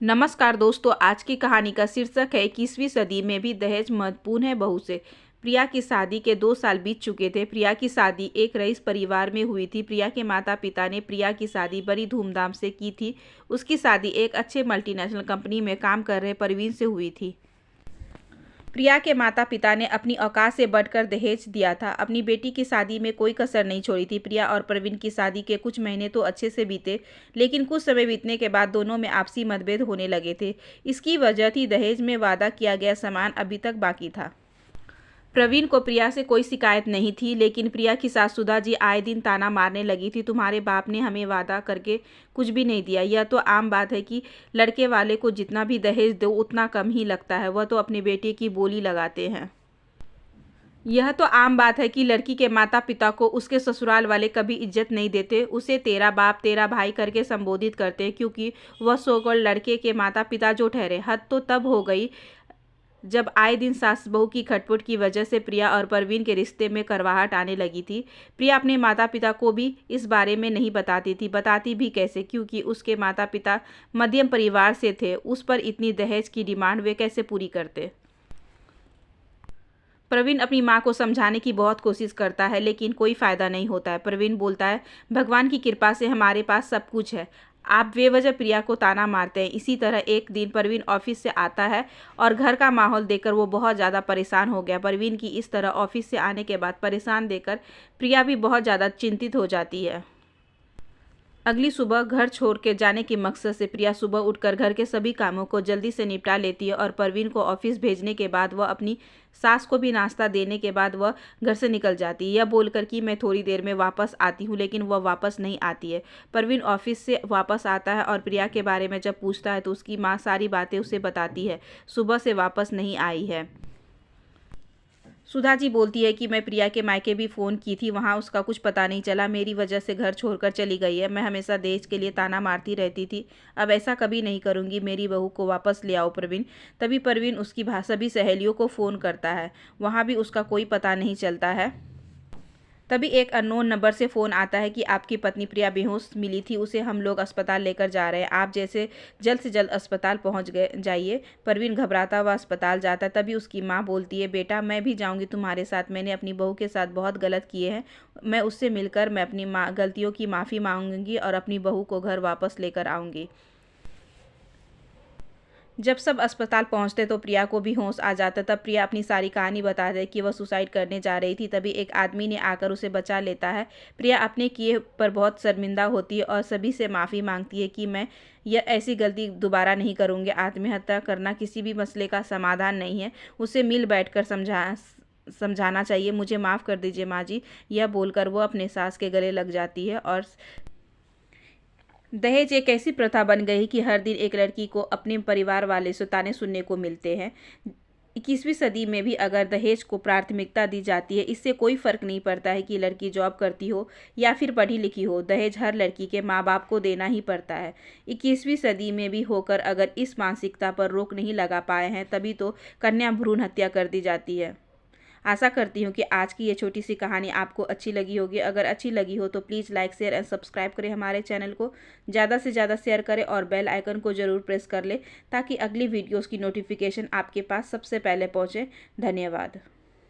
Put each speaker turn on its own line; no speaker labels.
नमस्कार दोस्तों, आज की कहानी का शीर्षक है 21वीं सदी में भी दहेज महत्वपूर्ण है बहू से। प्रिया की शादी के 2 साल बीत चुके थे। प्रिया की शादी एक रईस परिवार में हुई थी। प्रिया के माता पिता ने प्रिया की शादी बड़ी धूमधाम से की थी। उसकी शादी एक अच्छे मल्टीनेशनल कंपनी में काम कर रहे परवीन से हुई थी। प्रिया के माता पिता ने अपनी औकात से बढ़कर दहेज दिया था। अपनी बेटी की शादी में कोई कसर नहीं छोड़ी थी। प्रिया और प्रवीण की शादी के कुछ महीने तो अच्छे से बीते, लेकिन कुछ समय बीतने के बाद दोनों में आपसी मतभेद होने लगे थे। इसकी वजह थी दहेज में वादा किया गया सामान अभी तक बाकी था। प्रवीण को प्रिया से कोई शिकायत नहीं थी, लेकिन प्रिया की सास सुधा जी आए दिन ताना मारने लगी थी। तुम्हारे बाप ने हमें वादा करके कुछ भी नहीं दिया। यह तो आम बात है कि लड़के वाले को जितना भी दहेज दो उतना कम ही लगता है। वह तो अपने बेटे की बोली लगाते हैं। यह तो आम बात है कि लड़की के माता पिता को उसके ससुराल वाले कभी इज्जत नहीं देते। उसे तेरा बाप तेरा भाई करके संबोधित करते हैं, क्योंकि वह सोकॉल्ड लड़के के माता पिता जो ठहरे। हद तो तब हो गई जब आए दिन सास बहू की खटपट की वजह से प्रिया और परवीन के रिश्ते में करवाहट आने लगी थी। प्रिया अपने माता पिता को भी इस बारे में नहीं बताती थी। बताती भी कैसे, क्योंकि उसके माता पिता मध्यम परिवार से थे। उस पर इतनी दहेज की डिमांड वे कैसे पूरी करते। प्रवीण अपनी माँ को समझाने की बहुत कोशिश करता है, लेकिन कोई फ़ायदा नहीं होता है। प्रवीण बोलता है, भगवान की कृपा से हमारे पास सब कुछ है। आप बेवजह प्रिया को ताना मारते हैं। इसी तरह एक दिन प्रवीण ऑफिस से आता है और घर का माहौल देखकर वो बहुत ज़्यादा परेशान हो गया। प्रवीण की इस तरह ऑफिस से आने के बाद परेशान देखकर प्रिया भी बहुत ज़्यादा चिंतित हो जाती है। अगली सुबह घर छोड़ के जाने के मकसद से प्रिया सुबह उठकर घर के सभी कामों को जल्दी से निपटा लेती है और प्रवीण को ऑफिस भेजने के बाद वह अपनी सास को भी नाश्ता देने के बाद वह घर से निकल जाती है, यह बोलकर कि मैं थोड़ी देर में वापस आती हूँ। लेकिन वह वापस नहीं आती है। प्रवीण ऑफिस से वापस आता है और प्रिया के बारे में जब पूछता है तो उसकी माँ सारी बातें उसे बताती है। सुबह से वापस नहीं आई है। सुधा जी बोलती है कि मैं प्रिया के मायके भी फ़ोन की थी, वहाँ उसका कुछ पता नहीं चला। मेरी वजह से घर छोड़कर चली गई है। मैं हमेशा दहेज के लिए ताना मारती रहती थी। अब ऐसा कभी नहीं करूँगी। मेरी बहू को वापस ले आओ प्रवीण। तभी प्रवीण उसकी सभी सहेलियों को फ़ोन करता है। वहाँ भी उसका कोई पता नहीं चलता है। तभी एक अननोन नंबर से फ़ोन आता है कि आपकी पत्नी प्रिया बेहोश मिली थी, उसे हम लोग अस्पताल लेकर जा रहे हैं। आप जैसे जल्द से जल्द अस्पताल पहुंच गए जाइए। प्रवीण घबराता हुआ अस्पताल जाता है। तभी उसकी माँ बोलती है, बेटा मैं भी जाऊंगी तुम्हारे साथ। मैंने अपनी बहू के साथ बहुत गलत किए हैं। मैं उससे मिलकर मैं अपनी गलतियों की माफ़ी मांगूंगी और अपनी बहू को घर वापस लेकर आऊँगी। जब सब अस्पताल पहुंचते तो प्रिया को भी होश आ जाता। तब प्रिया अपनी सारी कहानी बताते कि वह सुसाइड करने जा रही थी। तभी एक आदमी ने आकर उसे बचा लेता है। प्रिया अपने किए पर बहुत शर्मिंदा होती है और सभी से माफ़ी मांगती है कि मैं यह ऐसी गलती दोबारा नहीं करूँगी। आत्महत्या करना किसी भी मसले का समाधान नहीं है। उसे मिल बैठकर समझाना चाहिए। मुझे माफ़ कर दीजिए माँ जी। यह बोलकर वो अपने सास के गले लग जाती है। और दहेज एक ऐसी प्रथा बन गई कि हर दिन एक लड़की को अपने परिवार वाले से ताने सुनने को मिलते हैं। 21वीं सदी में भी अगर दहेज को प्राथमिकता दी जाती है, इससे कोई फ़र्क नहीं पड़ता है कि लड़की जॉब करती हो या फिर पढ़ी लिखी हो। दहेज हर लड़की के माँ बाप को देना ही पड़ता है। 21वीं सदी में भी होकर अगर इस मानसिकता पर रोक नहीं लगा पाए हैं, तभी तो कन्या भ्रूण हत्या कर दी जाती है। आशा करती हूँ कि आज की ये छोटी सी कहानी आपको अच्छी लगी होगी। अगर अच्छी लगी हो तो please like share and subscribe करें हमारे चैनल को। ज़्यादा से ज़्यादा शेयर करें और बेल आइकन को ज़रूर प्रेस कर लें, ताकि अगली वीडियोज़ की नोटिफिकेशन आपके पास सबसे पहले पहुँचे। धन्यवाद।